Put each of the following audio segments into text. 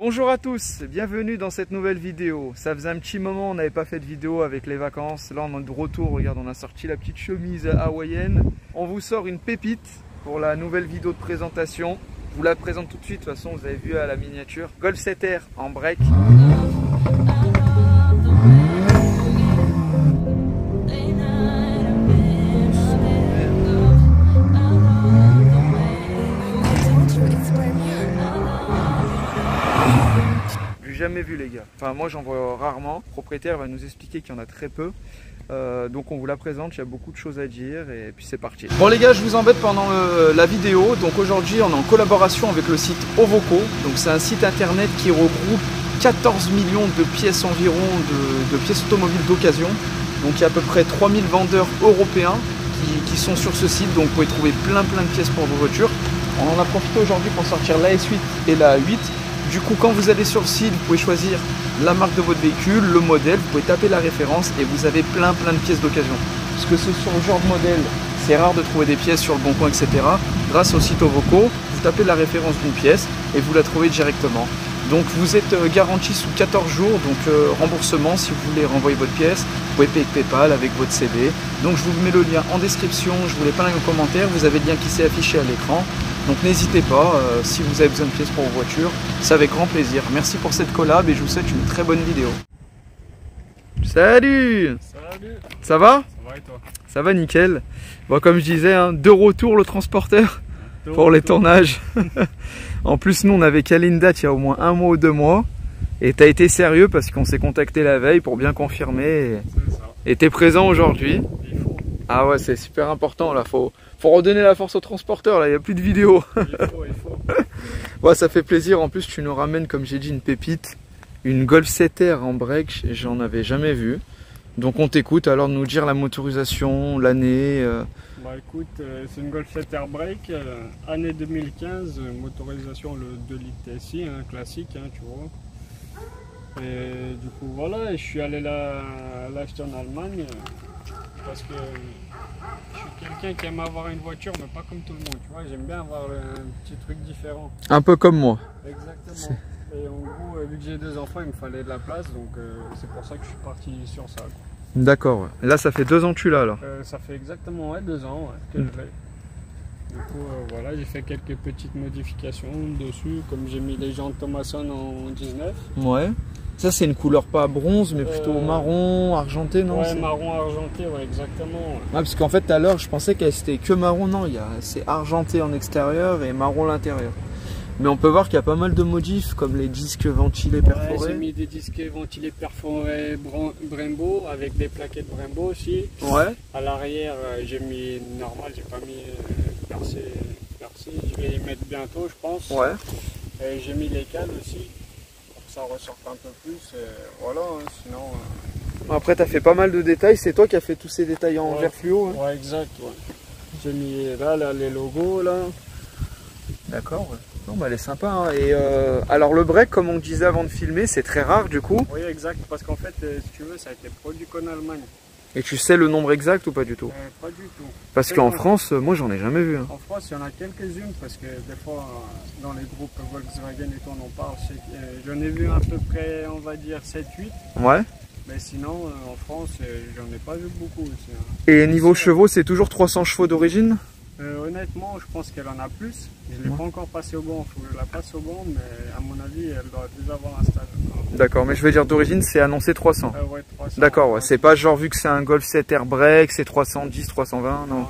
Bonjour à tous, bienvenue dans cette nouvelle vidéo. Ça faisait un petit moment, on n'avait pas fait de vidéo avec les vacances. Là on est de retour, regarde, on a sorti la petite chemise hawaïenne. On vous sort une pépite pour la nouvelle vidéo de présentation. Je vous la présente tout de suite, de toute façon vous avez vu à la miniature. Golf 7R en break. Jamais vu les gars, enfin moi j'en vois rarement. Le propriétaire va nous expliquer qu'il y en a très peu, donc on vous la présente, il y a beaucoup de choses à dire et puis c'est parti. Bon les gars, je vous embête pendant la vidéo. Donc aujourd'hui on est en collaboration avec le site Ovoco. Donc c'est un site internet qui regroupe 14 millions de pièces environ de pièces automobiles d'occasion. Donc il y a à peu près 3000 vendeurs européens qui sont sur ce site, donc vous pouvez trouver plein de pièces pour vos voitures. On en a profité aujourd'hui pour sortir la S8 et la A8. Du coup, quand vous allez sur le site, vous pouvez choisir la marque de votre véhicule, le modèle, vous pouvez taper la référence et vous avez plein de pièces d'occasion. Parce que sur ce genre de modèle, c'est rare de trouver des pièces sur le bon coin, etc. Grâce au site Ovoco, vous tapez la référence d'une pièce et vous la trouvez directement. Donc vous êtes garanti sous 14 jours, donc remboursement si vous voulez renvoyer votre pièce. Vous pouvez payer avec PayPal avec votre CD. Donc je vous mets le lien en description, je vous l'ai pas dans les commentaires, vous avez le lien qui s'est affiché à l'écran. Donc n'hésitez pas, si vous avez besoin de pièces pour vos voitures, c'est avec grand plaisir. Merci pour cette collab et je vous souhaite une très bonne vidéo. Salut! Salut! Ça va? Ça va et toi? Ça va nickel. Bon, comme je disais, hein, de retour le transporteur pour les tournages. En plus nous on avait calé une date il y a au moins 1 mois ou 2 mois. Et tu as été sérieux parce qu'on s'est contacté la veille pour bien confirmer. Et tu es présent aujourd'hui. Ah ouais, c'est super important là, faut redonner la force au transporteur là, il n'y a plus de vidéo. Il faut. Ouais, ça fait plaisir, en plus tu nous ramènes comme j'ai dit une pépite, une Golf 7R en break, j'en avais jamais vu. Donc on t'écoute alors de nous dire la motorisation, l'année. Bah écoute, c'est une Golf 7R break, année 2015, motorisation le 2 litres TSI, hein, classique, hein, tu vois. Et du coup voilà, je suis allé l'acheter en Allemagne parce que je suis quelqu'un qui aime avoir une voiture mais pas comme tout le monde, tu vois, j'aime bien avoir un petit truc différent. Un peu comme moi. Exactement. Et en gros, vu que j'ai 2 enfants, il me fallait de la place, donc c'est pour ça que je suis parti sur ça. D'accord, là ça fait 2 ans que tu l'as alors. Ça fait exactement 2 ans que je l'ai. Du coup voilà, j'ai fait quelques petites modifications dessus, comme j'ai mis les jantes Thomason en 19. Ouais. Ça c'est une couleur pas bronze mais plutôt marron, argenté, non? Ouais, marron argenté, ouais, exactement. Ouais. Ouais, parce qu'en fait tout à l'heure je pensais qu'elle c'était que marron, non, c'est argenté en extérieur et marron à l'intérieur. Mais on peut voir qu'il y a pas mal de modifs comme les disques ventilés perforés. Ouais, j'ai mis des disques ventilés perforés Brembo avec des plaquettes Brembo aussi. Ouais. À l'arrière j'ai mis normal, j'ai pas mis percé. Je vais y mettre bientôt je pense. Ouais. Et j'ai mis les cales aussi. Ça ressort un peu plus, voilà, hein, sinon... Après tu as fait pas mal de détails, c'est toi qui as fait tous ces détails en vert fluo, hein? Ouais, exact, ouais. J'ai mis là les logos, là. D'accord, ouais. Non, bah, elle est sympa, hein. Et alors le break, comme on disait avant de filmer, c'est très rare du coup. Oui, exact, parce qu'en fait, si tu veux, ça a été produit qu'en Allemagne. Et tu sais le nombre exact ou pas du tout? Pas du tout. Parce qu'en France, moi j'en ai jamais vu, hein. En France, il y en a quelques-unes, parce que des fois, dans les groupes Volkswagen et tout, on en parle. J'en ai vu à peu près, on va dire, 7-8. Ouais. Mais sinon, en France, j'en ai pas vu beaucoup aussi, hein. Et niveau chevaux, c'est toujours 300 chevaux d'origine? Honnêtement, je pense qu'elle en a plus. Je ne l'ai pas encore passé au banc, il faut que je la passe au banc, mais à mon avis, elle doit déjà avoir un stade. D'accord, mais je veux dire d'origine, c'est annoncé 300. Ouais, 300. D'accord, ouais. C'est pas genre vu que c'est un Golf 7R break, c'est 310, 320, non? Non.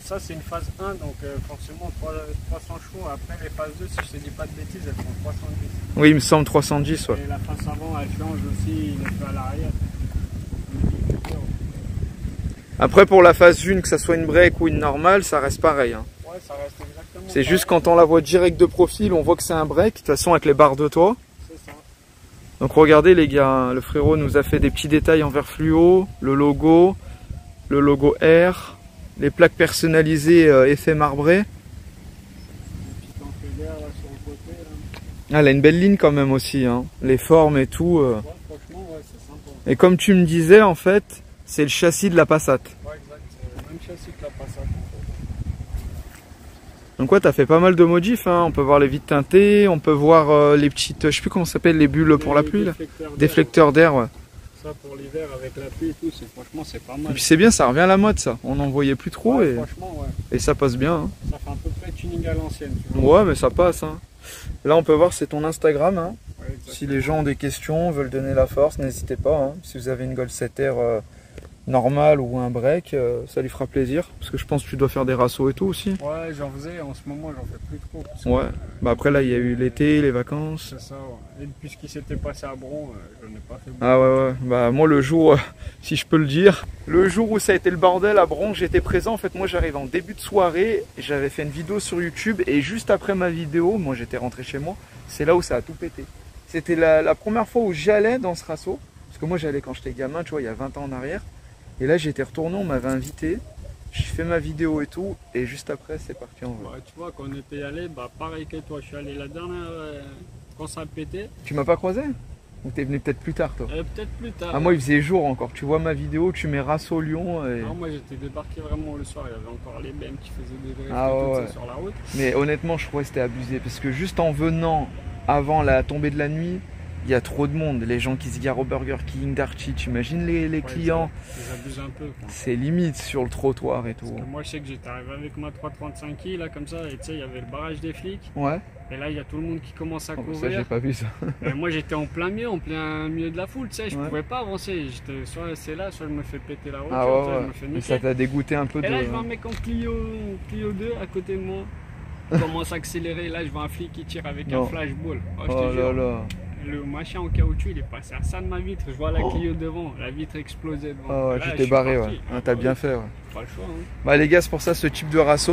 Ça, c'est une phase 1, donc forcément 300 chevaux. Après, les phases 2, si je ne dis pas de bêtises, elles font 310. Oui, il me semble 310, ouais. Et la face avant, elle change aussi, il est fait à l'arrière. Après, pour la phase 1, que ça soit une break ou une normale, ça reste pareil, hein. Ouais, ça reste exactement. C'est juste quand on la voit direct de profil, on voit que c'est un break, de toute façon avec les barres de toit. C'est ça. Donc regardez les gars, le frérot nous a fait des petits détails en vert fluo, le logo R, les plaques personnalisées effet marbré. Ah, elle a une belle ligne quand même aussi, hein. Les formes et tout. Ouais, franchement, ouais, c'est sympa. Et comme tu me disais, en fait, c'est le châssis de la Passat. Ouais, exact, c'est le même châssis que la Passat. Donc ouais, t'as fait pas mal de modifs, hein. On peut voir les vitres teintées, on peut voir les petites, je sais plus comment ça s'appelle, les bulles pour la pluie là. Déflecteurs d'air, ouais. Ça pour l'hiver avec la pluie et tout, franchement c'est pas mal. Et puis c'est bien, ça revient à la mode ça. On n'en voyait plus trop ouais, et, franchement, ouais. Et ça passe bien. Hein. Ça fait un peu près tuning à l'ancienne. Ouais, mais ça passe. Hein. Là on peut voir, c'est ton Instagram. Hein. Ouais, si les gens ont des questions, veulent donner la force, n'hésitez pas. Hein. Si vous avez une Golf 7R normal ou un break, ça lui fera plaisir, parce que je pense que tu dois faire des rassos et tout aussi. Ouais, j'en faisais, en ce moment j'en fais plus trop. Ouais, bah après là il y a eu l'été, les vacances. C'est ça, ouais. Et depuis ce qui s'était passé à Bron, j'en ai pas fait beaucoup. Ah ouais, bah moi le jour, si je peux le dire, le jour où ça a été le bordel à Bron, j'étais présent. En fait moi j'arrive en début de soirée, j'avais fait une vidéo sur YouTube et juste après ma vidéo, moi j'étais rentré chez moi, c'est là où ça a tout pété. C'était la première fois où j'allais dans ce rasso, parce que moi j'allais quand j'étais gamin, tu vois, il y a 20 ans en arrière. Et là j'étais retourné, on m'avait invité, j'ai fait ma vidéo et tout, et juste après c'est parti en vrai. Bah, tu vois, quand on était allé, bah pareil que toi, je suis allé la dernière, quand ça a pété. Tu m'as pas croisé? Ou t'es venu peut-être plus tard toi? Peut-être plus tard. Ah moi il faisait jour encore, tu vois ma vidéo, tu mets Rasso Lyon et... Non, moi j'étais débarqué vraiment le soir, il y avait encore les BM qui faisaient des drifts ouais. sur la route. Mais honnêtement je trouvais que c'était abusé, parce que juste en venant avant la tombée de la nuit, il y a trop de monde, les gens qui se garent au Burger King, Darty, tu imagines les clients. Ils abusent un peu. C'est limite sur le trottoir et tout. Parce que moi je sais que j'étais arrivé avec ma 335i là comme ça, et tu sais il y avait le barrage des flics. Ouais. Et là il y a tout le monde qui commence à courir. Ça j'ai pas vu ça. Et moi j'étais en plein milieu de la foule, tu sais, je pouvais pas avancer. J'étais soit c'est là, soit je me fais péter la route, soit je me fais niquer. Mais ça t'a dégoûté un peu de... Et là je vois un mec en Clio 2 à côté de moi. Il commence à accélérer, là je vois un flic qui tire avec un flashball. Oh là là. Le machin en caoutchouc il est passé à ça de ma vitre, je vois la Clio devant, la vitre explosée devant. Oh, tu t'es barré, ouais. T'as bien fait, ouais. Pas le choix, hein. Bah les gars, c'est pour ça ce type de rasso,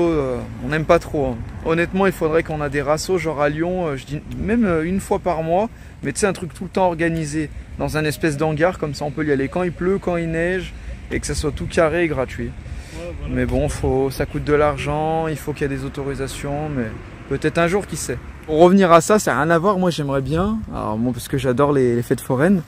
on n'aime pas trop. Hein. Honnêtement, il faudrait qu'on a des rassos genre à Lyon, je dis même une fois par mois, mais tu sais un truc tout le temps organisé, dans un espèce d'hangar, comme ça on peut y aller quand il pleut, quand il neige, et que ça soit tout carré et gratuit. Ouais, voilà. Mais bon, ça coûte de l'argent, il faut qu'il y ait des autorisations, mais peut-être un jour, qui sait. Pour revenir à ça, ça n'a rien à voir, moi j'aimerais bien, alors moi parce que j'adore les fêtes foraines,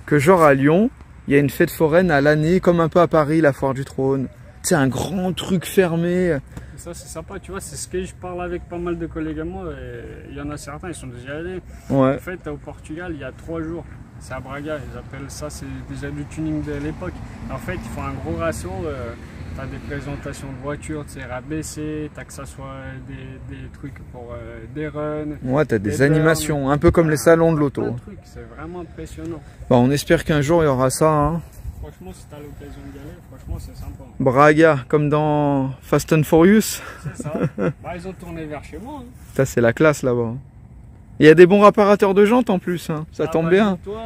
que genre à Lyon, il y a une fête foraine à l'année, comme un peu à Paris, la foire du trône. C'est un grand truc fermé. Ça c'est sympa, tu vois, c'est ce que je parle avec pas mal de collègues à moi, et il y en a certains, ils sont déjà allés. Ouais. En fait, au Portugal, il y a 3 jours, c'est à Braga, ils appellent ça, c'est déjà du tuning de l'époque. En fait, ils font un gros rasso. T'as des présentations de voitures, tu sais, rabaissées, t'as que ça soit des trucs pour des runs. Ouais, t'as des animations, un peu comme les salons de l'auto. C'est vraiment impressionnant. Bah, on espère qu'un jour il y aura ça. Hein. Franchement, si t'as l'occasion de y aller, franchement, c'est sympa. Braga, comme dans Fast and Furious. C'est ça. Bah, ils ont tourné vers chez moi. Hein. Ça, c'est la classe là-bas. Il y a des bons réparateurs de jantes en plus, hein. Ça tombe bien. Toi,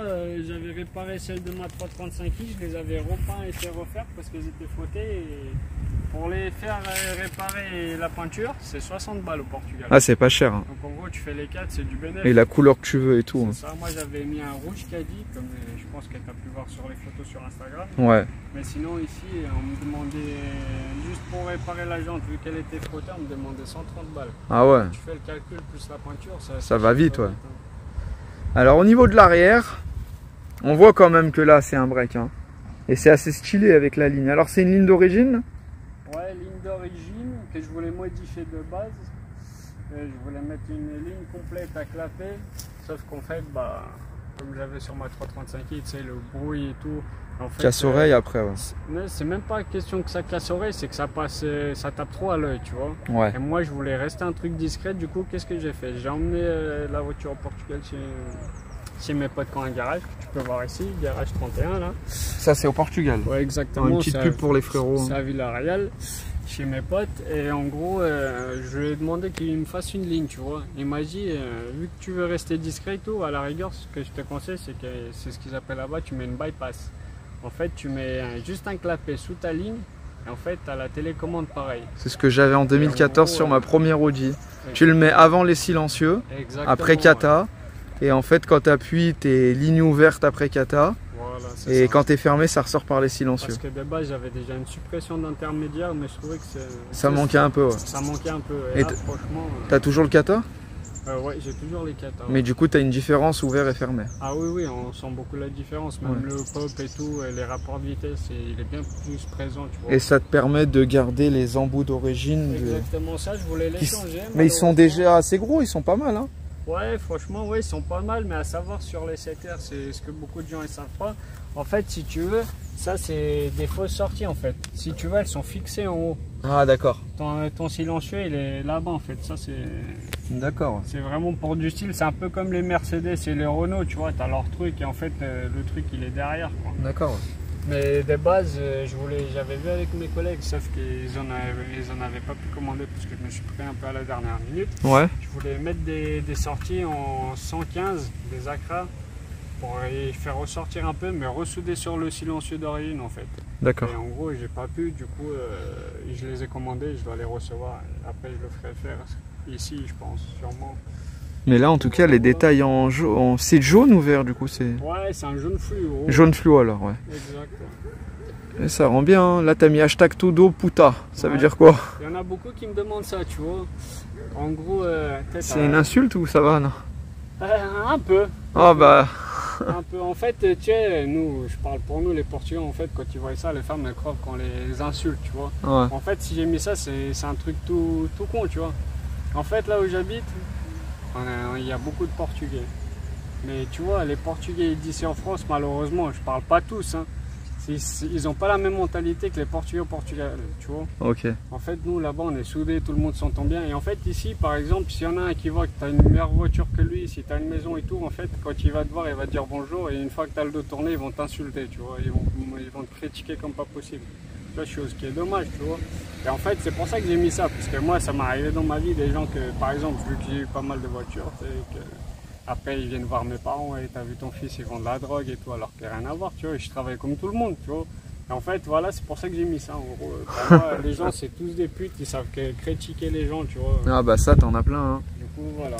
j'avais réparé celle de ma 335i, je les avais repeints et fait refaire parce qu'elles étaient fautées. Et pour les faire réparer la peinture, c'est 60 balles au Portugal. Ah, c'est pas cher. Hein. Donc en gros, tu fais les 4, c'est du bénéfice. Et la couleur que tu veux et tout. C'est ça, moi j'avais mis un rouge caddie, comme je pense que tu as pu voir sur les photos sur Instagram. Ouais. Mais sinon, ici, on me demandait, juste pour réparer la jante, vu qu'elle était frottée, on me demandait 130 balles. Ah ouais. Tu fais le calcul plus la peinture, ça va vite, ouais. Alors au niveau de l'arrière, on voit quand même que là c'est un break. Hein. Et c'est assez stylé avec la ligne. Alors c'est une ligne d'origine? Ouais, ligne d'origine que je voulais modifier de base. Je voulais mettre une ligne complète à clapet. Sauf qu'en fait, bah, comme j'avais sur ma 335i, tu sais, le bruit et tout. En fait, casse-oreille après, ouais. C'est même pas question que ça casse-oreille, c'est que ça passe, ça tape trop à l'œil, tu vois. Ouais. Et moi, je voulais rester un truc discret. Du coup, qu'est-ce que j'ai fait? J'ai emmené la voiture au Portugal chez mes potes qui ont un garage. Tu peux voir ici, garage 31 là. Ça, c'est au Portugal. Ouais, exactement. Une petite pub pour les frérots. C'est à Villarreal, chez mes potes. Et en gros, je lui ai demandé qu'il me fasse une ligne, tu vois. Il m'a dit, vu que tu veux rester discret et tout, à la rigueur, ce que je te conseille, c'est ce qu'ils appellent là-bas, tu mets une bypass. En fait, tu mets juste un clapet sous ta ligne et en fait, tu as la télécommande pareil. C'est ce que j'avais en 2014 sur ma première Audi. Tu le mets avant les silencieux, après kata. Ouais. Et en fait, quand tu appuies, tes lignes ouvertes après kata. Voilà, et ça. Quand tu es fermé, ça ressort par les silencieux. Parce que de base, j'avais déjà une suppression d'intermédiaire, mais je trouvais que ça manquait un peu. Ouais. Ça manquait un peu. Et là, franchement. Tu as toujours le kata? Ouais, j'ai toujours les 4. Mais du coup, tu as une différence ouvert et fermé. Ah oui, oui, on sent beaucoup la différence. Même le pop et tout, et les rapports de vitesse, il est bien plus présent. Tu vois. Et ça te permet de garder les embouts d'origine. Exactement ça, je voulais les changer. Mais ils sont déjà assez gros, ils sont pas mal. Hein. Ouais, franchement, ouais, ils sont pas mal, mais à savoir sur les 7R, c'est ce que beaucoup de gens ne savent pas. En fait, si tu veux, ça c'est des fausses sorties en fait. Si tu veux, elles sont fixées en haut. Ah d'accord. Ton silencieux, il est là-bas en fait. Ça c'est. D'accord. C'est vraiment pour du style. C'est un peu comme les Mercedes et les Renault, tu vois. T'as leur truc et en fait le truc il est derrière. D'accord. Mais de base, j'avais vu avec mes collègues, sauf qu'ils en avaient pas pu commander parce que je me suis pris un peu à la dernière minute. Ouais. Je voulais mettre des sorties en 115, des Acra, pour y faire ressortir un peu, mais ressouder sur le silencieux d'origine en fait. D'accord. Et en gros, j'ai pas pu, du coup, je les ai commandés, je dois les recevoir. Après, je le ferai faire ici, je pense, sûrement. Mais là, en tout cas, les détails en jaune. C'est jaune ou vert, du coup c'est. Ouais, c'est un jaune fluo. Jaune fluo alors, ouais. Exact. Et ça rend bien. Hein. Là, t'as mis hashtag todo puta. Ça veut dire quoi? Il y en a beaucoup qui me demandent ça, tu vois. En gros, c'est une insulte ou ça va, non? Un peu. Ah bah. Un peu. En fait, tu sais, nous, je parle pour nous, les Portugais, en fait, quand ils voient ça, les femmes, elles croient qu'on les insulte, tu vois. Ouais. En fait, si j'ai mis ça, c'est un truc tout con, tu vois. En fait, là où j'habite, il y a beaucoup de Portugais. Mais tu vois, les Portugais d'ici en France, malheureusement, je parle pas tous, hein. Ils n'ont pas la même mentalité que les Portugais au Portugal, tu vois. Ok. En fait, nous, là-bas, on est soudés, tout le monde s'entend bien. Et en fait, ici, par exemple, s'il y en a un qui voit que tu as une meilleure voiture que lui, si tu as une maison et tout, en fait, quand il va te voir, il va te dire bonjour. Et une fois que tu as le dos tourné, ils vont t'insulter, tu vois. Ils vont te critiquer comme pas possible. Tu vois, chose qui est dommage, tu vois. Et en fait, c'est pour ça que j'ai mis ça. Parce que moi, ça m'est arrivé dans ma vie, des gens que, par exemple, vu que j'ai eu pas mal de voitures, tu sais, après, ils viennent voir mes parents et t'as vu ton fils, ils vendent de la drogue et tout, alors qu'il n'y a rien à voir, tu vois. Et je travaille comme tout le monde, tu vois. Et en fait, voilà, c'est pour ça que j'ai mis ça. En gros, pour moi, les gens, c'est tous des putes, ils savent critiquer les gens, tu vois. Ah bah ça, t'en as plein. Hein. Du coup, voilà.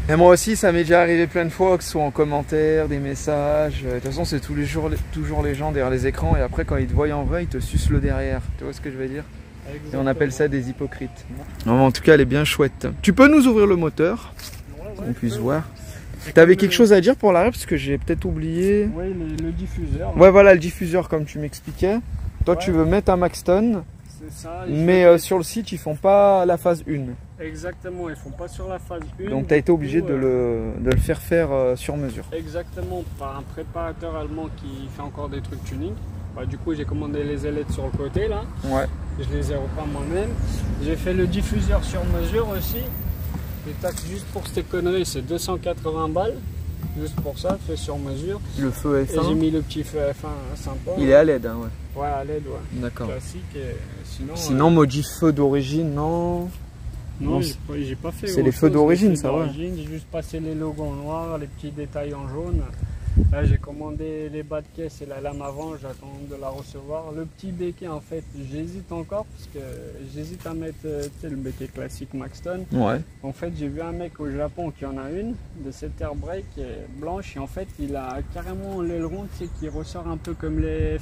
Et moi aussi, ça m'est déjà arrivé plein de fois, que ce soit en commentaire, des messages. De toute façon, c'est tous les jours, toujours les gens derrière les écrans. Et après, quand ils te voient en vrai, ils te sucent le derrière. Tu vois ce que je veux dire? Exactement. Et on appelle ça des hypocrites. Non, en tout cas, elle est bien chouette. Tu peux nous ouvrir le moteur, qu'on puisse voir. T'avais quelque chose à dire pour l'arrière parce que j'ai peut-être oublié. Oui, le diffuseur. Ouais, voilà le diffuseur comme tu m'expliquais. Toi, tu veux mettre un Maxton. C'est ça. Mais sur le site, ils font pas la phase 1. Exactement, ils font pas sur la phase 1. Donc, tu as été obligé de le faire sur mesure. Exactement, par un préparateur allemand qui fait encore des trucs tuning. Bah, du coup, j'ai commandé les ailettes sur le côté là. Ouais. Je les ai repeints moi-même. J'ai fait le diffuseur sur mesure aussi. Les taxes juste pour cette connerie, c'est 280 balles. Juste pour ça, fait sur mesure. Le feu F1. Et j'ai mis le petit feu F1 sympa. Il est à LED, hein, ouais. Ouais, à LED, ouais. D'accord. Classique. Et sinon modif feu d'origine, non. Non, j'ai pas fait. C'est les feux d'origine, ça, ouais. J'ai juste passé les logos en noir, les petits détails en jaune. Là, j'ai commandé les bas de caisse et la lame avant, j'attends de la recevoir. Le petit béquet, en fait, j'hésite encore parce que j'hésite à mettre le béquet classique Maxton. Ouais. En fait, j'ai vu un mec au Japon qui en a une de cette air brake blanche et en fait, il a carrément l'aileron, tu sais, qui ressort un peu comme les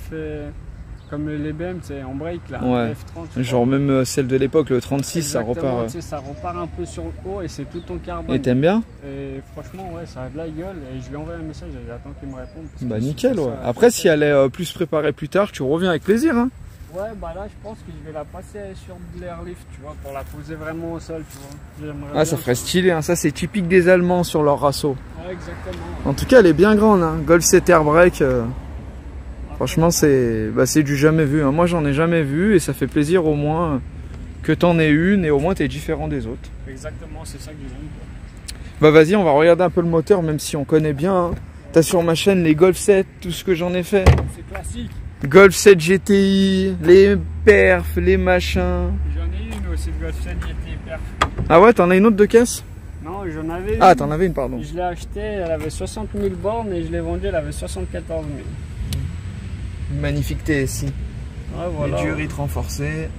comme les BM, c'est en break là, ouais. F30. Genre même celle de l'époque, le 36, exactement, ça repart. Tu sais, ça repart un peu sur le haut et c'est tout en carbone. Et t'aimes bien? Et franchement, ouais, ça a de la gueule. Et je lui ai envoyé un message et j'attends qu'il me réponde. Bah nickel, ouais. Après, si elle est plus préparée plus tard, tu reviens avec plaisir, hein. Ouais, bah là, je pense que je vais la passer sur de l'airlift, tu vois, pour la poser vraiment au sol, tu vois. Ah, ça ferait stylé, hein. Ça, c'est typique des Allemands sur leur Rasso. Ouais, exactement. En tout cas, elle est bien grande, hein. Golf 7 Air Brake. Franchement, c'est du jamais vu. Hein. Moi, j'en ai jamais vu et ça fait plaisir au moins que t'en aies une et au moins t'es différent des autres. Exactement, c'est ça que j'aime. Bah vas-y, on va regarder un peu le moteur, même si on connaît bien. Hein. T'as sur ma chaîne les Golf 7, tout ce que j'en ai fait. C'est classique. Golf 7 GTI, les perfs, les machins. J'en ai une aussi, Golf 7 GTI perf. Ah ouais, t'en as une autre de caisse? Non, j'en avais une. Ah, t'en avais une, pardon. Je l'ai achetée, elle avait 60 000 bornes et je l'ai vendue, elle avait 74 000. Magnifique TSI. Ouais, voilà. Les durites renforcées.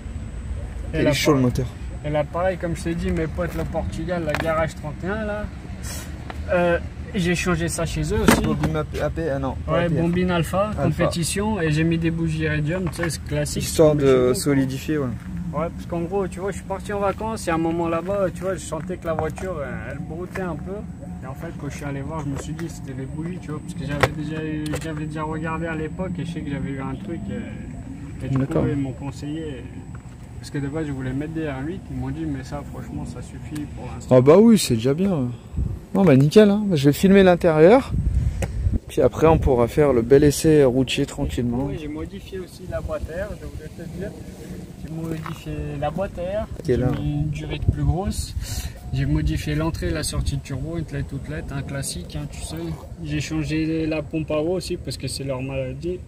Et il est chaud le moteur. Et là, pareil, comme je t'ai dit, mes potes, le Portugal, la Garage 31, là. J'ai changé ça chez eux aussi. Bobine AP, ah non. Ouais, bombine Alpha, compétition. Et j'ai mis des bougies Iridium, tu sais, c'est classique. Histoire de solidifier, ouais. Ouais, parce qu'en gros, tu vois, je suis parti en vacances et à un moment là-bas, tu vois, je sentais que la voiture, elle broutait un peu. Et en fait, quand je suis allé voir, je me suis dit c'était les bougies, tu vois, parce que j'avais déjà regardé à l'époque et je sais que j'avais eu un truc. Et du coup, ils m'ont conseillé. Parce que de base, je voulais mettre des R8. Ils m'ont dit, mais ça, franchement, ça suffit pour l'instant. Ah bah oui, c'est déjà bien. Non, bah nickel, hein. Je vais filmer l'intérieur. Puis après, on pourra faire le bel essai routier tranquillement. Oui, j'ai modifié aussi la boîte à air, je voulais te dire. J'ai modifié la boîte à air, j'ai mis une durée de plus grosse. J'ai modifié l'entrée et la sortie de turbo, une LED toute LED, un classique, hein, tu sais. J'ai changé la pompe à eau aussi parce que c'est leur maladie.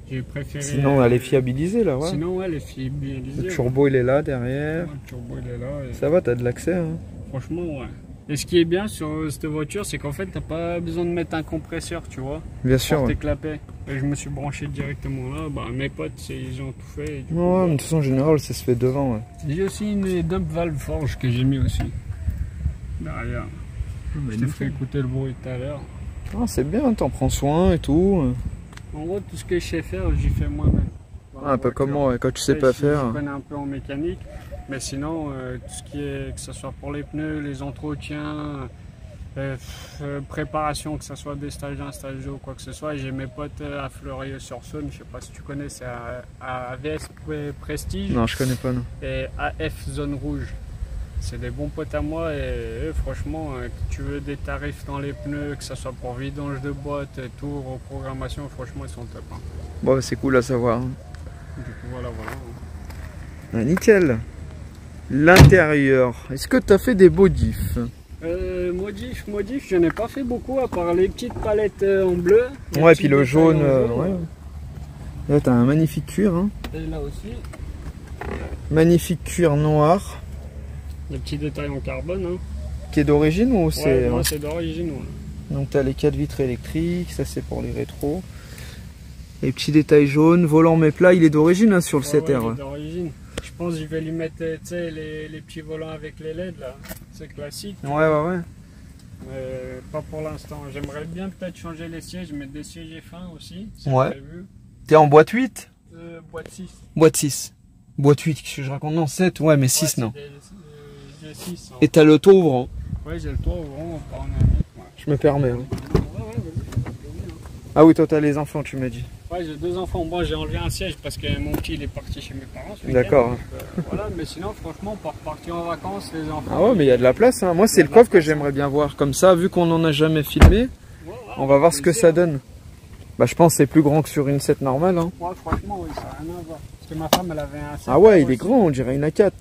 J'ai préféré. Sinon, elle est fiabilisée là, ouais. Sinon, ouais, elle est fiabilisée. Le turbo, il est là derrière. Ouais, le turbo, il est là. Et... Ça va, t'as de l'accès. Hein. Franchement, ouais. Et ce qui est bien sur cette voiture, c'est qu'en fait, t'as pas besoin de mettre un compresseur, tu vois. Bien sûr. Pour tes clapets. Et je me suis branché directement là. Bah, mes potes, ils ont tout fait. Ouais, mais de toute façon, en général, ça se fait devant. Ouais. J'ai aussi une dump valve forge que j'ai mis aussi. Derrière. Je t'ai fait écouter le bruit tout à l'heure. Ah, c'est bien, t'en prends soin et tout. En gros, tout ce que je sais faire, j'y fais moi-même. Ah, un peu comme moi, ouais, quand tu sais pas faire. Je connais un peu en mécanique, mais sinon, tout ce qui est, que ce soit pour les pneus, les entretiens, préparation, que ce soit des stages 1, stage 2 ou quoi que ce soit, j'ai mes potes à Fleurieux-sur-Saône, je sais pas si tu connais, c'est à AVS Prestige. Non, je connais pas, non. Et AF Zone Rouge. C'est des bons potes à moi et eux, franchement, tu veux des tarifs dans les pneus, que ce soit pour vidange de boîte, tout, reprogrammation, franchement, ils sont top. Hein. Bon, c'est cool à savoir. Hein. Du coup, voilà. Ah, nickel. L'intérieur, est-ce que tu as fait des modifs? Modif, je n'ai pas fait beaucoup, à part les petites palettes en bleu. Ouais, puis le jaune, ouais. Là, tu as un magnifique cuir. Hein. Et là aussi. Magnifique cuir noir. Les petits détails en carbone. Hein. Qui est d'origine ou c'est... Ouais, c'est d'origine, ouais. Donc tu as les 4 vitres électriques, ça c'est pour les rétros. Les petits détails jaunes, volant mais plat, il est d'origine hein, sur le 7R. Ouais, il est d'origine. Je pense que je vais lui mettre les petits volants avec les LED là. C'est classique. Ouais. Pas pour l'instant. J'aimerais bien peut-être changer les sièges, mettre des sièges F1 aussi. Ouais. T'es en boîte 8 Boîte 6. Boîte 6. Boîte 8, qu'est-ce que je raconte? Non, 7, ouais, mais 6 non. J'ai 6. Hein. Et t'as le toit ouvrant? Ouais, j'ai le toit ouvrant. On ouais. Je me permets. Hein. Ouais, ah oui, toi t'as les enfants, tu m'as dit. Ouais, j'ai 2 enfants. Moi, j'ai enlevé un siège parce que mon petit il est parti chez mes parents. D'accord. Voilà, mais sinon, franchement, pour partir en vacances, les enfants. Ah ouais, mais il y a de la place. Hein. Moi, c'est le coffre que j'aimerais bien voir. Comme ça, vu qu'on n'en a jamais filmé, on va voir ce que ça donne. Bah, je pense que c'est plus grand que sur une 7 normale. Hein. Ouais, franchement, oui, ça n'a rien à voir. Parce que ma femme, elle avait un 7. Ah ouais, il est grand, on dirait une A4.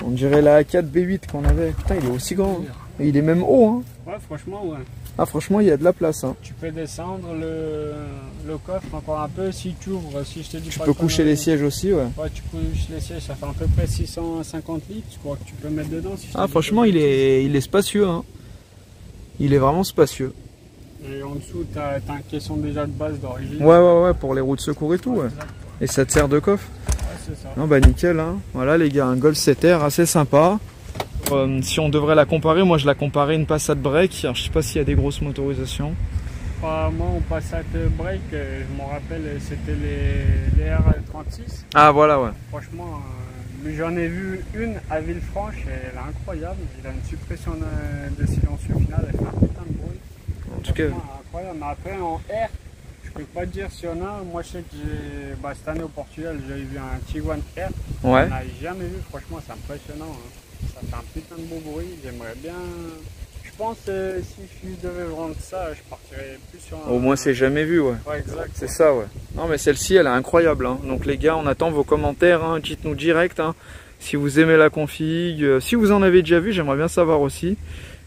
On dirait la A4 B8 qu'on avait. Putain, il est aussi grand. Hein. Et il est même haut. Hein. Ouais, franchement, ouais. Ah, franchement, il y a de la place. Hein. Tu peux descendre le coffre encore un peu si tu ouvres. Si je te dis tu pas peux coucher les sièges aussi, ouais. Ouais, tu couches les sièges, ça fait à peu près 650 litres. Je crois que tu peux mettre dedans. Si ah, franchement, il est spacieux. Hein. Il est vraiment spacieux. Et en dessous, tu as un caisson déjà de base d'origine. Ouais, pour les roues de secours et tout. Ouais. Et ça te sert de coffre. Ouais, c'est ça. Non, bah nickel. Hein. Voilà, les gars, un Golf 7R assez sympa. Si on devrait la comparer, moi je la comparais une Passat Break. Alors, je sais pas s'il y a des grosses motorisations. Moi, en Passat Break, je me rappelle, c'était les R36. Ah, voilà, ouais. Franchement, j'en ai vu une à Villefranche et elle est incroyable. Il a une suppression de silencieux au final, elle fait un putain de bruit. En tout cas, incroyable. Mais après, en R, je peux pas dire s'il y en a. Moi, je sais que cette année au Portugal, j'ai vu un Tiguan R. Ouais. On n'a jamais vu, franchement, c'est impressionnant. Hein. Ça fait un putain de beau bruit. J'aimerais bien. Je pense si je devais vendre ça, je partirais plus sur un. Au moins, c'est jamais vu, ouais. Ouais, exact. C'est ça, ouais. Non, mais celle-ci, elle est incroyable. Hein. Donc, les gars, on attend vos commentaires. Hein. Dites-nous direct hein, si vous aimez la config. Si vous en avez déjà vu, j'aimerais bien savoir aussi.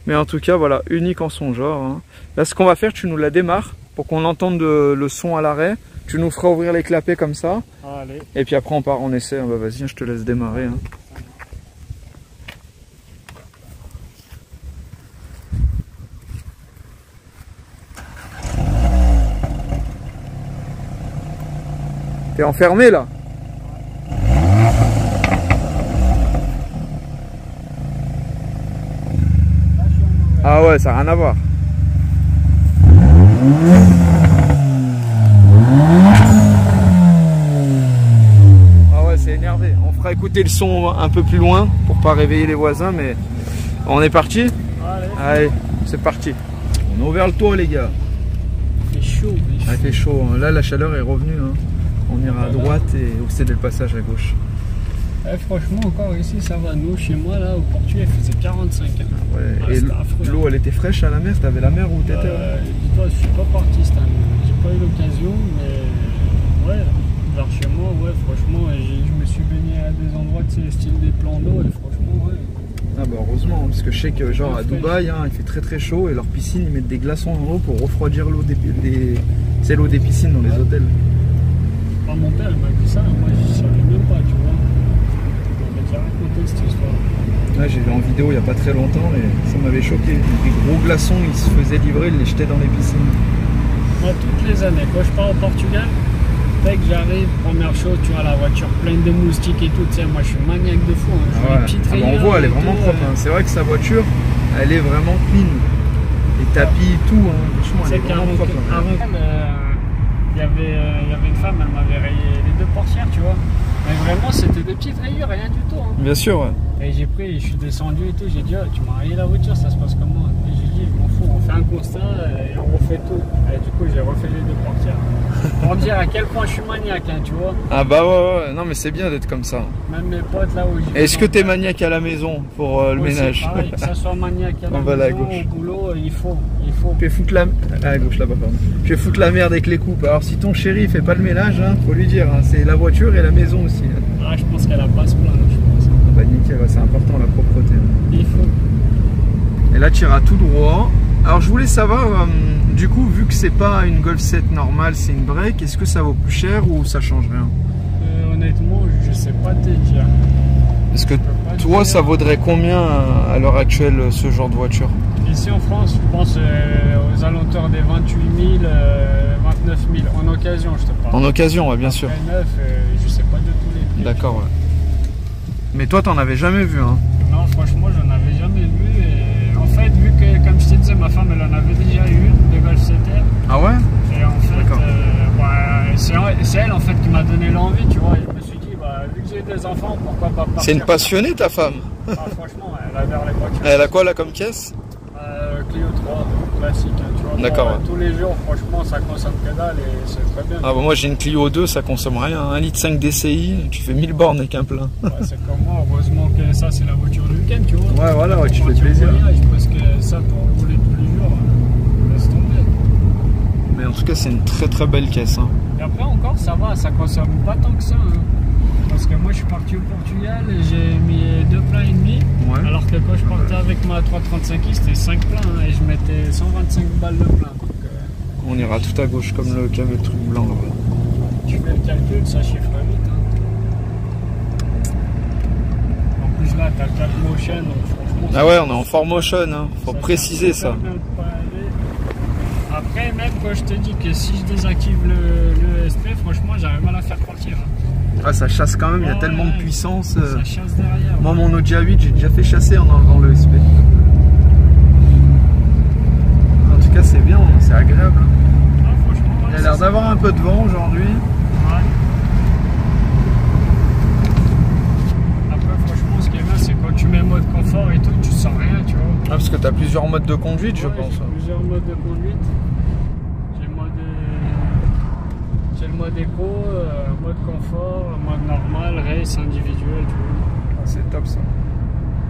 Mais en tout cas, voilà, unique en son genre. Hein. Là, ce qu'on va faire, tu nous la démarres pour qu'on entende le son à l'arrêt. Tu nous feras ouvrir les clapets comme ça. Allez. Et puis après, on part en essai. Bah, vas-y, je te laisse démarrer. Hein. T'es enfermé là? Ah ouais, ça n'a rien à voir. Ah ouais, c'est énervé. fera écouter le son un peu plus loin pour pas réveiller les voisins, mais on est parti. Allez, c'est parti. On a ouvert le toit les gars. Il fait chaud. Il fait chaud. Là la chaleur est revenue. Hein. On ira à droite et vous cédez le passage à gauche. Franchement encore ici ça va. Nous chez moi là au Portugal il faisait 45. Hein. Ouais. Et l'eau elle était fraîche à la mer. T'avais la mer où t'étais? Dis-toi, je suis pas parti cette année. J'ai pas eu l'occasion, mais ouais, vers chez moi, ouais, franchement, je me suis baigné à des endroits de style des plans d'eau et franchement, ouais. Ah bah heureusement, parce que je sais que genre à Dubaï, hein, il fait très très chaud et leurs piscines ils mettent des glaçons dans l'eau pour refroidir l'eau c'est l'eau des piscines dans les hôtels. Enfin, mon père il m'a dit ça, moi je savais même pas, tu vois. Il m'a déjà raconté cette histoire. Là j'ai vu en vidéo il n'y a pas très longtemps et ça m'avait choqué. Des gros glaçons ils se faisaient livrer, ils les jetaient dans les piscines. Moi toutes les années, quand je pars au Portugal, dès que j'arrive, première chose, tu vois la voiture pleine de moustiques et tout, tu sais, moi je suis maniaque de fou. Hein. Ah ouais. On voit, elle est vraiment propre. Hein. C'est vrai que sa voiture, elle est vraiment clean. Les tapis, tout, hein. Franchement, elle est vraiment propre. Il y avait une femme, elle m'avait rayé les deux portières, tu vois. Mais vraiment, c'était des petites rayures, rien du tout. Hein. Bien sûr, ouais. Et j'ai pris, je suis descendu et tout, j'ai dit, oh, tu m'as rayé la voiture, ça se passe comment? Et j'ai dit, je m'en fous, on fait un constat et on refait tout. Et du coup, j'ai refait les deux portières. Pour dire à quel point je suis maniaque, hein, tu vois. Ah bah ouais, non mais c'est bien d'être comme ça. Même mes potes là où j'ai... Est-ce que t'es maniaque à la maison pour le ménage? Pareil, que ça soit maniaque à la maison, au boulot, il faut. Je vais foutre la... à gauche là-bas, pardon. Je vais foutre la merde avec les coupes. Alors si ton chéri fait pas le ménage, hein, faut lui dire, hein, c'est la voiture et la maison aussi. Hein. Ah, je pense qu'elle a pas ce plan, je pense. Bah nickel, c'est important la propreté. Hein. Il faut. Et là tu iras tout droit. Alors je voulais savoir, du coup, vu que c'est pas une Golf 7 normale, c'est une break, est-ce que ça vaut plus cher ou ça change rien? Honnêtement, je sais pas te dire. Est-ce que toi, ça vaudrait combien à l'heure actuelle ce genre de voiture? Ici en France, je pense aux alentours des 28 000, 29 000 en occasion, je te parle. En occasion, ouais, bien sûr. Neuf, je sais pas de tous les prix. D'accord, ouais. Mais toi, t'en avais jamais vu, hein? Non, franchement, j'en avais jamais vu. Et en fait, vu que, comme je te disais, ma femme, elle en avait déjà eu une, de Golf 7R. Ah ouais? Et en fait, c'est elle en fait qui m'a donné l'envie, tu vois. Et je me suis dit, vu que j'ai des enfants, pourquoi pas partir. C'est une passionnée, ta femme? Ah, franchement, elle adore les voitures. Elle a quoi là comme caisse? Clio 3, classique, hein, tu vois. D'accord. Tous les jours, franchement, ça consomme que dalle et c'est très bien. Ah bah moi j'ai une Clio 2, ça consomme rien. 1,5 litre DCI, tu fais 1000 bornes avec un plein. Ouais, c'est comme moi, heureusement que ça c'est la voiture du week-end, tu vois. Ouais, voilà, ouais, tu fais plaisir. Parce que ça pour rouler tous les jours, laisse tomber. Mais en tout cas, c'est une très très belle caisse. Hein. Et après encore, ça va, ça consomme pas tant que ça. Hein. Parce que moi je suis parti au Portugal et j'ai mis 2 pleins et demi. Ouais. Alors que quand je partais avec ma 335i, c'était 5 pleins hein, et je mettais 125 balles de plein. Donc, on ira tout à gauche comme le truc blanc là. Tu fais le calcul, ça chiffre vite. Hein. En plus là, t'as le 4 motion, donc franchement. Ah ouais, on est en 4 motion, hein. Faut préciser ça. Après, même quand je te dis que si je désactive le ESP, franchement, j'arrive mal à faire partir. Hein. Ah, ça chasse quand même, il y a tellement de puissance. Ça chasse derrière. Moi, mon Audi A8, j'ai déjà fait chasser en enlevant le ESP. En tout cas, c'est bien, c'est agréable. Hein. Ah, franchement, ouais, il a l'air d'avoir un peu de vent aujourd'hui. Ouais. Après, franchement, ce qui est bien, c'est quand tu mets mode confort et tout, tu sens rien, tu vois. Ah, parce que tu as plusieurs modes de conduite, je pense. Plusieurs modes de conduite. J'ai le mode éco, mode confort, mode normal, race, individuel, tu vois. Ah, c'est top ça.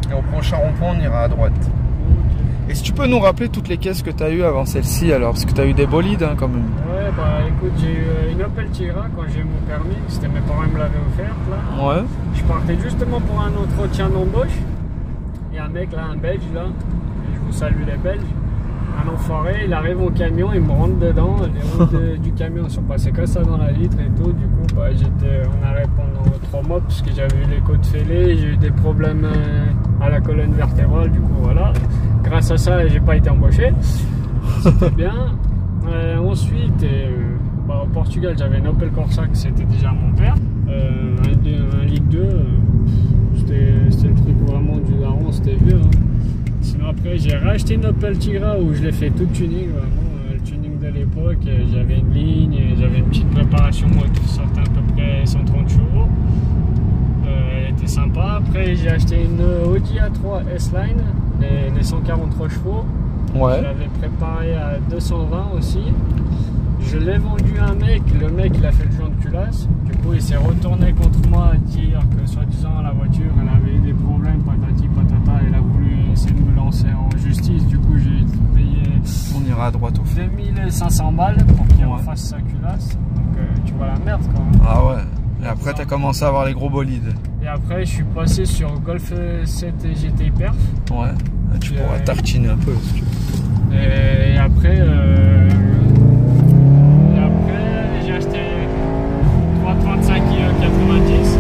Et au prochain rond-point, on ira à droite. Okay. Et si tu peux nous rappeler toutes les caisses que tu as eues avant celle-ci alors? Parce que tu as eu des bolides hein, quand même. Ouais, bah écoute, j'ai eu une Opel Tigra quand j'ai eu mon permis. C'était mes parents qui me l'avaient offerte là. Ouais. Je partais justement pour un entretien d'embauche. Il y a un mec là, un Belge là. Et je vous salue les Belges. Un enfoiré, il arrive au camion, il me rentre dedans, les routes du camion sont passées comme ça dans la vitre et tout, du coup bah, j'étais en arrêt pendant 3 mois parce que j'avais eu les côtes fêlées, j'ai eu des problèmes à la colonne vertébrale, du coup voilà, grâce à ça j'ai pas été embauché, c'était bien. Ensuite, au Portugal j'avais une Opel Corsa que c'était déjà mon père, un Ligue 2, c'était le truc vraiment du daron, c'était vieux. Hein. Sinon après j'ai racheté une Opel Tigra où je l'ai fait tout tuning, vraiment le tuning de l'époque, j'avais une ligne, j'avais une petite préparation moto, ça sortait à peu près 130 chevaux. été sympa. Après, j'ai acheté une Audi A3 S-Line, les 143 chevaux. Ouais. Je l'avais préparé à 220 aussi. Je l'ai vendu à un mec, le mec il a fait le joint de culasse. Du coup, il s'est retourné contre moi à dire que soi-disant la voiture elle avait eu des problèmes, patati patata. Il a voulu essayer de me lancer en justice. Du coup, j'ai payé. On ira à droite au fait. 2500 balles pour qu'il refasse sa culasse. Donc, tu vois la merde quand même. Ah ouais. Et après, tu as commencé à avoir les gros bolides. Et après, je suis passé sur Golf 7 GTI Perf. Ouais. Tu pourras tartiner un peu si tu veux. Et après, j'ai acheté 335 90.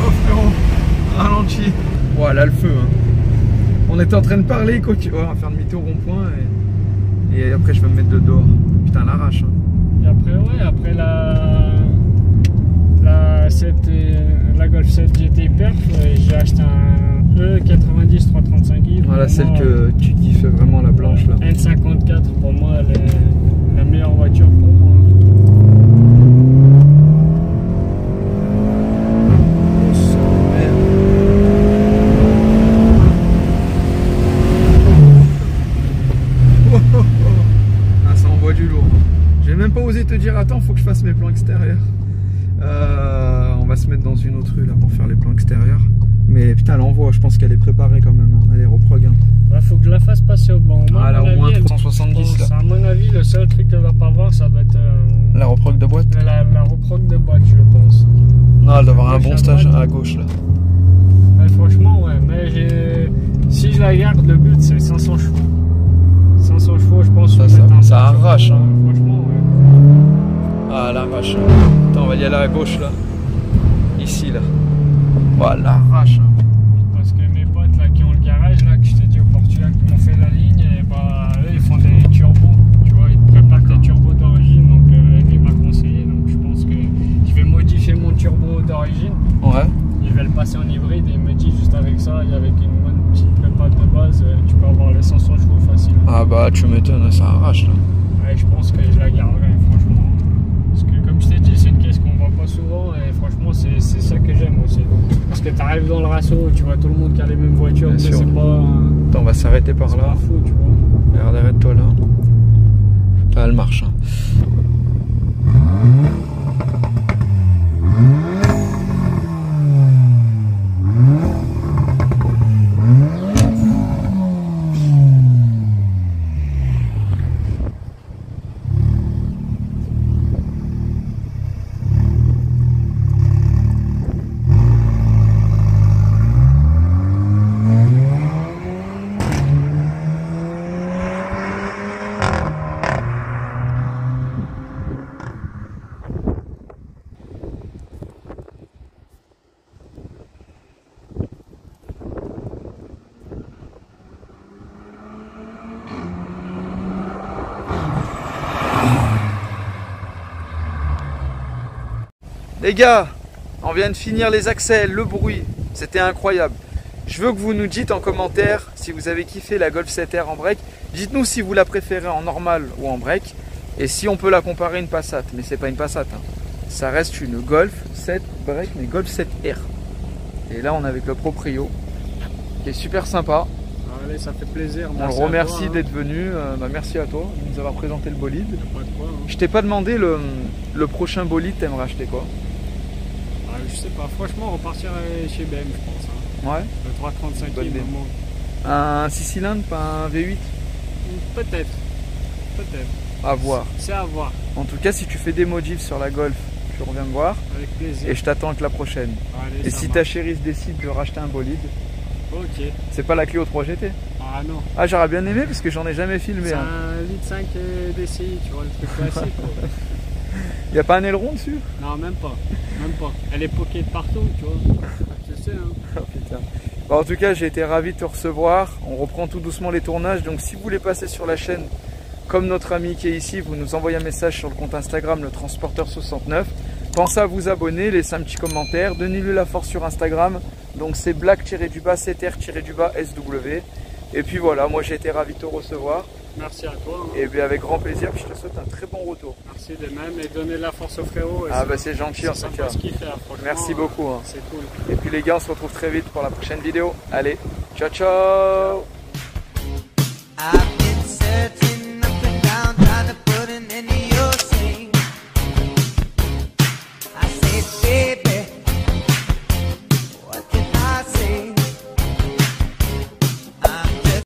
Oh frérot, ralenti. Voilà le feu. Hein. On était en train de parler, quoi. On va faire demi-tour au rond-point et après je vais me mettre de dehors. Putain, l'arrache. Hein. Et après, ouais, après la Golf 7 GT Perf, j'ai acheté un E90 335i. Voilà, celle que tu kiffes vraiment, la blanche là. N54 pour moi, elle est la meilleure voiture pour moi. Ah, ça envoie du lourd. J'ai même pas osé te dire, attends, faut que je fasse mes plans extérieurs. On va se mettre dans une autre rue là pour faire les plans extérieurs. Mais putain, elle envoie, je pense qu'elle est préparée quand même. Hein. Elle est reprog. Hein. Bah, faut que je la fasse passer au banc. Ah, elle a au moins 370 là. À mon avis, le seul truc qu'elle va pas voir, ça va être. La reprog de boîte. La reprog de boîte, je pense. Non, elle doit avoir un bon stage à gauche là. Ouais, franchement, ouais. Mais si je la garde, le but c'est 500 chevaux. 500 chevaux, je pense. Ça arrache. Hein. Franchement, ouais. Ah, elle arrache. Attends, on va y aller à gauche là. Ici là. Voilà, elle arrache. Hein. Parce que mes potes là qui ont le garage là, que je t'ai dit au Portugal, qui m'ont fait la ligne, et bah eux ils font des turbos. Tu vois, ils te préparent tes turbos d'origine. Donc il m'a conseillé. Donc je pense que je vais modifier mon turbo d'origine. Ouais. Je vais le passer en hybride et il me dit juste avec ça et avec une bonne petite prépa de base, tu peux avoir les 500 chevaux facilement. Ah bah tu m'étonnes, ça arrache là. Ouais, je pense que je la garderai franchement. Parce que comme je t'ai dit, c'est une caisse qu'on voit pas souvent et franchement c'est ça que j'aime aussi. Parce que tu arrives dans le rasso, tu vois tout le monde qui a les mêmes voitures, mais c'est pas... Attends, on va s'arrêter par là. C'est pas fou, tu vois. Regarde, arrête-toi là. Là elle marche. Hein. Les gars, on vient de finir les accès, le bruit, c'était incroyable. Je veux que vous nous dites en commentaire si vous avez kiffé la Golf 7R en break. Dites-nous si vous la préférez en normal ou en break. Et si on peut la comparer à une Passat. Mais c'est pas une Passat. Hein. Ça reste une Golf 7 break, mais Golf 7R. Et là, on est avec le proprio, qui est super sympa. Allez, ça fait plaisir. On le remercie d'être venu. Merci à toi de nous avoir présenté le bolide. Pas de quoi, hein. Je t'ai pas demandé le prochain bolide, t'aimerais acheter quoi? Je sais pas, franchement, repartir chez BM, je pense. Hein. Ouais. Le 335 il me manque. Un 6 cylindres, pas un V8? Peut-être. Peut-être. À voir. C'est à voir. En tout cas, si tu fais des modifs sur la Golf, tu reviens me voir. Avec plaisir. Et je t'attends avec la prochaine. Allez, et si ta chérie se décide de racheter un bolide, ok. C'est pas la Clio 3 GT? Ah non. Ah, j'aurais bien aimé parce que j'en ai jamais filmé. C'est hein. un litre 5 DCI, tu vois, le truc classique. Il n'y a pas un aileron dessus? Non, même pas. Même pas. Elle est pocket partout, tu vois. Tu sais, hein. Oh, putain. Bon, en tout cas, j'ai été ravi de te recevoir. On reprend tout doucement les tournages. Donc, si vous voulez passer sur la chaîne, comme notre ami qui est ici, vous nous envoyez un message sur le compte Instagram, le transporteur69. Pensez à vous abonner, laissez un petit commentaire. Donnez-lui la force sur Instagram. Donc, c'est black-7r-SW. Et puis voilà, moi j'ai été ravi de te recevoir. Merci à toi. Hein. Et bien avec grand plaisir, puis je te souhaite un très bon retour. Merci de même et donner la force aux frérots. Ah bah c'est gentil en tout cas. Merci beaucoup. Hein. C'est cool. Et puis les gars, on se retrouve très vite pour la prochaine vidéo. Allez, ciao ciao.